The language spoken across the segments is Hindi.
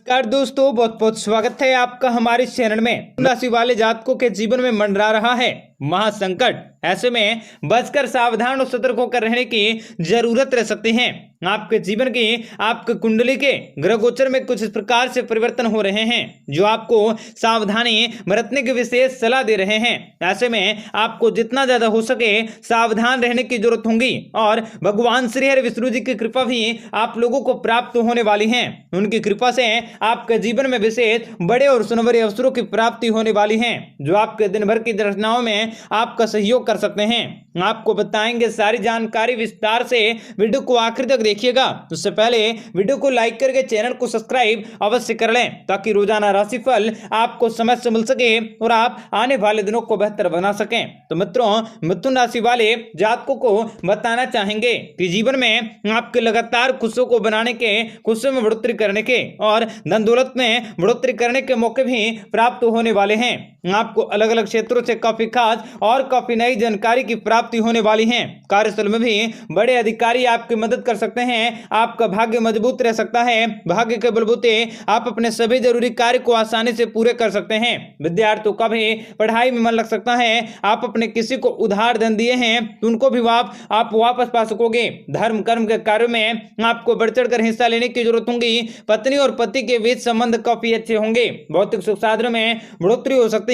नमस्कार दोस्तों, बहुत बहुत स्वागत है आपका हमारे चैनल में। राशि वाले जातकों के जीवन में मंडरा रहा है महासंकट। ऐसे में बचकर सावधान और सतर्क होकर रहने की जरूरत रह सकती है। आपके जीवन की आपके कुंडली के ग्रह गोचर में कुछ इस प्रकार से परिवर्तन हो रहे हैं जो आपको सावधानी बरतने की विशेष सलाह दे रहे हैं। ऐसे में आपको जितना ज्यादा हो सके सावधान रहने की जरूरत होगी और भगवान श्री हरि विष्णु जी की कृपा भी आप लोगों को प्राप्त होने वाली है। उनकी कृपा से आपके जीवन में विशेष बड़े और सुनहरे अवसरों की प्राप्ति होने वाली है जो आपके दिन भर की रचनाओं में आपका सहयोग कर सकते हैं। आपको बताएंगे सारी जानकारी विस्तार से। वीडियो को आखिर तक देखिएगा। उससे पहले वीडियो को लाइक करके चैनल को सब्सक्राइब अवश्य कर लें ताकि रोजाना राशिफल आपको समय से मिल सके और आप आने वाले दिनों को बेहतर बना सकें। तो मित्रों, मिथुन राशि वाले जातकों को बताना चाहेंगे कि जीवन में आपके लगातार खुशियों को बनाने के, खुशियों में बढ़ोतरी करने के और धन दौलत में बढ़ोतरी करने के मौके भी प्राप्त होने वाले हैं। आपको अलग अलग क्षेत्रों से काफी खास और काफी नई जानकारी की प्राप्ति होने वाली है। कार्यस्थल में भी बड़े अधिकारी आपकी मदद कर सकते हैं। आपका भाग्य मजबूत रह सकता है। भाग्य के बलबूते आप अपने सभी जरूरी कार्य को आसानी से पूरे कर सकते हैं। विद्यार्थियों का भी पढ़ाई में मन लग सकता है। आप अपने किसी को उधार धन दिए हैं तो उनको भी आप वापस पा सकोगे। धर्म कर्म के कार्यों में आपको बढ़ चढ़ कर हिस्सा लेने की जरूरत होगी। पत्नी और पति के बीच संबंध काफी अच्छे होंगे। भौतिक सुख साधन में बढ़ोतरी हो सकती है।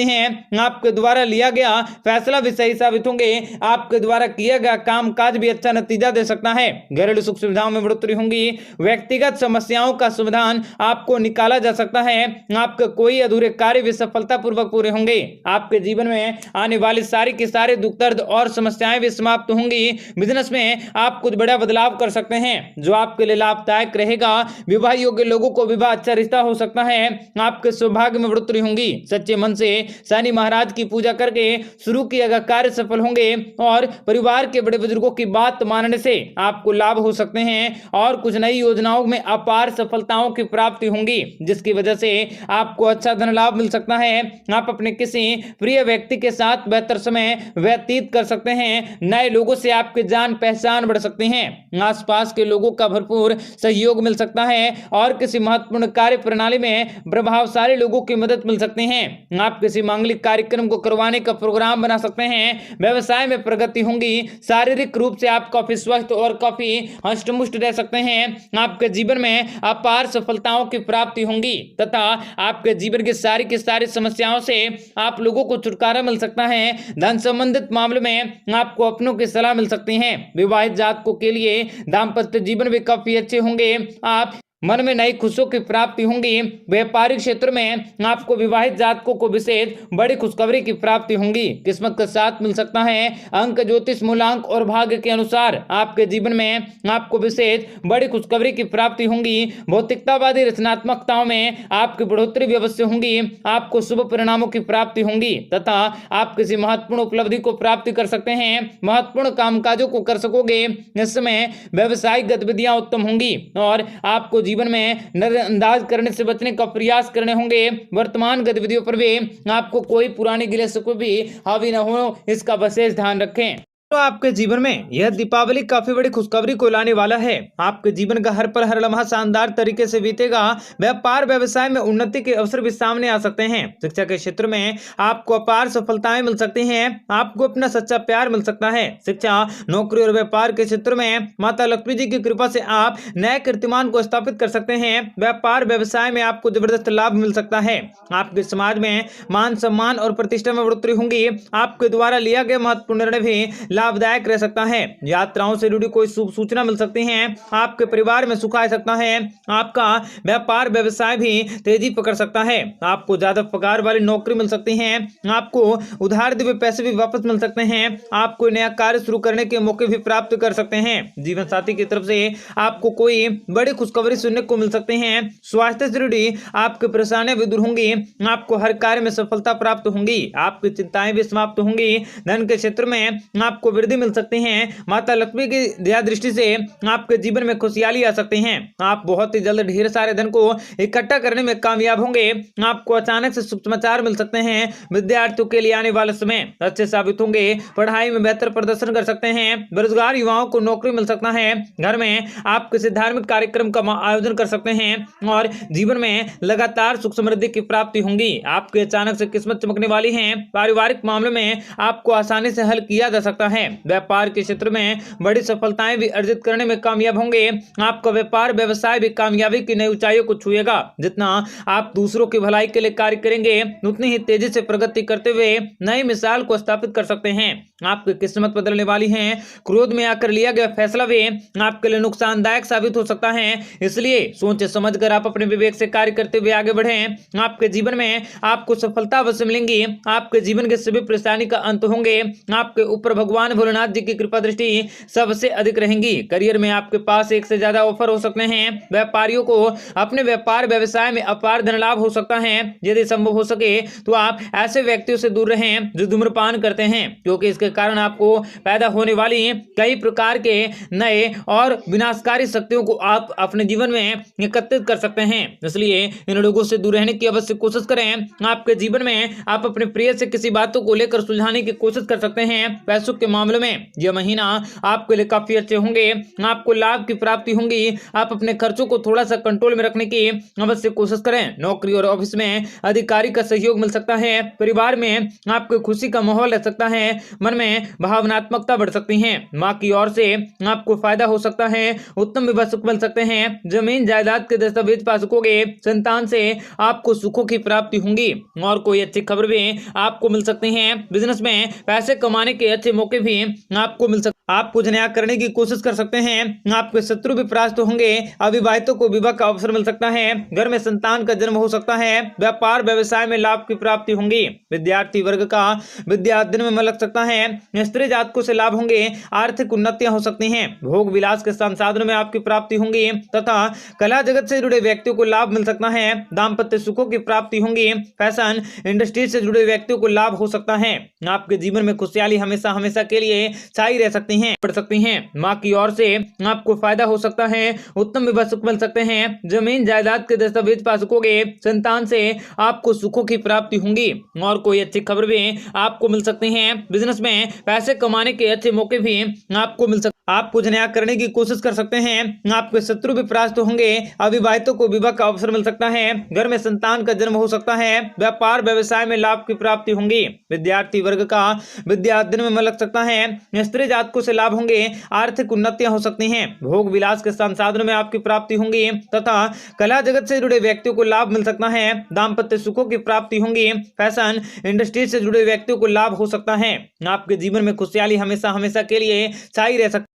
आपके द्वारा लिया गया फैसला भी सही साबित होंगे। आपके द्वारा किया गया काम काज भी अच्छा नतीजा दे सकता है। घरेलू सुख सुविधाओं में बढ़ोतरी होंगी। व्यक्तिगत समस्याओं का समाधान आपको निकाला जा सकता है। आपके कोई अधूरे कार्य भी सफलतापूर्वक पूरे होंगे। आपके जीवन में आने वाली सारी की सारी दुख दर्द और समस्याएं भी समाप्त होंगी। बिजनेस में आप कुछ बड़ा बदलाव कर सकते हैं जो आपके लिए लाभदायक रहेगा। विवाह योग्य लोगों को विवाह अच्छा रिश्ता हो सकता है। आपके सौभाग्य में बढ़ोतरी होंगी। सच्चे मन से शनि महाराज की पूजा करके शुरू किया गया कार्य सफल होंगे और परिवार के बड़े बुजुर्गों की बात मानने से आपको लाभ हो सकते हैं और कुछ नई योजनाओं में अपार सफलताओं की प्राप्ति होंगी जिसकी वजह से आपको अच्छा धन लाभ मिल सकता है। आप अपने किसी प्रिय व्यक्ति के साथ बेहतर समय व्यतीत कर सकते हैं। नए लोगों से आपकी जान पहचान बढ़ सकती है। आसपास के लोगों का भरपूर सहयोग मिल सकता है और किसी महत्वपूर्ण कार्य प्रणाली में प्रभावशाली लोगों की मदद मिल सकती है। आप किसी मांगलिक कार्यक्रम को करवाने का प्रोग्राम बना सकते हैं। व्यवसाय में प्रगति होंगी। शारीरिक रूप से आप काफी स्वस्थ और काफी हष्टपुष्ट रह सकते हैं। आपके जीवन में अपार सफलताओं की प्राप्ति होंगी तथा आपके जीवन की सारी समस्याओं से आप लोगों को छुटकारा मिल सकता है। धन संबंधित मामलों में आपको अपनों की सलाह मिल सकती है। विवाहित जातकों के लिए दाम्पत्य जीवन भी काफी अच्छे होंगे। आप मन में नई खुशियों की प्राप्ति होंगी। व्यापारिक क्षेत्र में आपको विवाहित जातकों को विशेष बड़ी खुशखबरी की प्राप्ति होंगी। किस्मत का साथ मिल सकता है। अंक ज्योतिष मूलांक और भाग्य के अनुसार आपके जीवन में आपको विशेष बड़ी खुशखबरी की प्राप्ति होंगी। भौतिकतावादी रचनात्मकताओं में आपकी बढ़ोतरी भी अवश्य होंगी। आपको शुभ परिणामों की प्राप्ति होंगी तथा आप किसी महत्वपूर्ण उपलब्धि को प्राप्ति कर सकते हैं। महत्वपूर्ण कामकाजों को कर सकोगे। इस समय व्यवसायिक गतिविधियां उत्तम होंगी और आपको जीवन में नजरअंदाज करने से बचने का प्रयास करने होंगे। वर्तमान गतिविधियों पर भी आपको कोई पुरानी गिले को भी हावी न हो, इसका विशेष ध्यान रखें। तो आपके जीवन में यह दीपावली काफी बड़ी खुशखबरी को लाने वाला है। आपके जीवन का हर पल हर लम्हा शानदार तरीके से बीतेगा। व्यापार व्यवसाय में उन्नति के अवसर भी सामने आ सकते हैं। शिक्षा के क्षेत्र में आपको अपार सफलताएं मिल सकती हैं। आपको अपना सच्चा प्यार मिल सकता है। शिक्षा, नौकरी और व्यापार के क्षेत्र में माता लक्ष्मी जी की कृपा से आप नए कीर्तिमान को स्थापित कर सकते हैं। व्यापार व्यवसाय में आपको जबरदस्त लाभ मिल सकता है। आपके समाज में मान सम्मान और प्रतिष्ठा में बढ़ोतरी होंगी। आपके द्वारा लिया गया महत्वपूर्ण निर्णय भी लाभदायक रह सकता है। यात्राओं से जुड़ी कोई शुभ सूचना मिल सकती है। आपके परिवार में सुख आ सकता है। आपका व्यापार व्यवसाय भी तेजी पकड़ सकता है। आपको ज्यादा पगार वाली नौकरी मिल सकती है। आपको उधार दिए पैसे भी वापस मिल सकते हैं। आप कोई नया कार्य शुरू करने के मौके भी प्राप्त कर सकते हैं। जीवन साथी की तरफ से आपको कोई बड़ी खुशखबरी सुनने को मिल सकती है। स्वास्थ्य से जुड़ी आपकी परेशानियां भी दूर होंगी। आपको हर कार्य में सफलता प्राप्त होंगी। आपकी चिंताएं भी समाप्त होंगी। धन के क्षेत्र में आपको वृद्धि मिल सकती है। माता लक्ष्मी की दया दृष्टि से आपके जीवन में खुशहाली आ सकती है। आप बहुत ही जल्द ढेर सारे धन को इकट्ठा करने में कामयाब होंगे। आपको अचानक से शुभ समाचार मिल सकते हैं। विद्यार्थियों के लिए आने वाले समय अच्छे साबित होंगे। पढ़ाई में बेहतर प्रदर्शन कर सकते हैं। बेरोजगार युवाओं को नौकरी मिल सकता है। घर में आप किसी धार्मिक कार्यक्रम का आयोजन कर सकते हैं और जीवन में लगातार सुख समृद्धि की प्राप्ति होंगी। आपके अचानक से किस्मत चमकने वाली है। पारिवारिक मामलों में आपको आसानी से हल किया जा सकता है। व्यापार के क्षेत्र में बड़ी सफलताएं भी अर्जित करने में कामयाब होंगे। आपका व्यापार व्यवसाय भी कामयाबी की नई ऊंचाइयों को छुएगा। जितना आप दूसरों की भलाई के लिए कार्य करेंगे, उतनी ही तेजी से प्रगति करते हुए नई मिसाल को स्थापित कर सकते हैं। आपकी किस्मत बदलने वाली है। क्रोध में आकर लिया गया फैसला भी आपके लिए नुकसानदायक साबित हो सकता है। इसलिए सोच समझकर आप अपने विवेक से कार्य करते हुए आगे बढ़ें। आपके जीवन में आपको सफलता अवश्य मिलेंगी। आपके जीवन के सभी परेशानी का अंत होंगे। आपके ऊपर भगवान भोलेनाथ जी की कृपा दृष्टि सबसे अधिक रहेंगी। करियर में आपके पास एक से ज्यादा ऑफर हो सकते हैं। व्यापारियों को अपने व्यापार व्यवसाय में अपार धन लाभ हो सकता है। यदि संभव हो सके तो आप ऐसे व्यक्तियों से दूर रहें जो धूम्रपान करते हैं, क्योंकि इसके कारण आपको पैदा होने वाली कई प्रकार के नए और विनाशकारी शक्तियों को आप अपने जीवन में एकत्रित कर सकते हैं। इसलिए इन लोगों से दूर रहने की अवश्य कोशिश करें। आपके जीवन में आप अपने प्रिय से किसी बातों को लेकर सुलझाने की कोशिश कर सकते हैं। पैसों के मामले में यह महीना आपके लिए काफी अच्छे होंगे। आपको लाभ की प्राप्ति होंगी। आप अपने खर्चों को थोड़ा सा कंट्रोल में रखने की अवश्य कोशिश करें। नौकरी और ऑफिस में अधिकारी का सहयोग मिल सकता है। परिवार में आपको खुशी का माहौल रह सकता है। मन में भावनात्मकता बढ़ सकती है। माँ की ओर से आपको फायदा हो सकता है। उत्तम विवाह सुख मिल सकते हैं। जमीन जायदाद के दस्तावेज पा सकोगे। संतान से आपको सुखों की प्राप्ति होंगी और कोई अच्छी खबर भी आपको मिल सकती है। बिजनेस में पैसे कमाने के अच्छे मौके भी आपको मिल सकते हैं। आप कुछ नया करने की कोशिश कर सकते हैं। आपके शत्रु भी परास्त होंगे। अविवाहितों को विवाह का अवसर मिल सकता है। घर में संतान का जन्म हो सकता है। व्यापार व्यवसाय में लाभ की प्राप्ति होंगी। विद्यार्थी वर्ग का विद्या अध्ययन में मन लग सकता है। स्त्री जातकों से लाभ होंगे। आर्थिक उन्नतियां हो सकती हैं। भोग विलास के संसाधनों में आपकी प्राप्ति होंगी तथा कला जगत से जुड़े व्यक्तियों को लाभ मिल सकता है। दाम्पत्य सुखों की प्राप्ति होंगी। फैशन इंडस्ट्री से जुड़े व्यक्तियों को लाभ हो सकता है। आपके जीवन में खुशहाली हमेशा हमेशा के लिए छाई रह सकती है, बढ़ सकती हैं। माँ की ओर से आपको फायदा हो सकता है। उत्तम विवाह सुख मिल सकते हैं। जमीन जायदाद के दस्तावेज पा सकोगे। संतान से आपको सुखों की प्राप्ति होंगी और कोई अच्छी खबर भी आपको मिल सकती है। बिजनेस में पैसे कमाने के अच्छे मौके भी आपको मिल सकते हैं। आप कुछ नया करने की कोशिश कर सकते हैं। आपके शत्रु भी परास्त होंगे। अविवाहितों को विवाह का अवसर मिल सकता है। घर में संतान का जन्म हो सकता है। व्यापार व्यवसाय में लाभ की प्राप्ति होंगी। विद्यार्थी वर्ग का विद्या अध्ययन में मन लग सकता है। स्त्री जातकों से लाभ होंगे। आर्थिक उन्नतियां हो सकती हैं। भोग विलास के संसाधनों में आपकी प्राप्ति होंगी तथा कला जगत से जुड़े व्यक्तियों को लाभ मिल सकता है। दाम्पत्य सुखों की प्राप्ति होंगी। फैशन इंडस्ट्री से जुड़े व्यक्तियों को लाभ हो सकता है। आपके जीवन में खुशहाली हमेशा हमेशा के लिए छाई रह सकती है।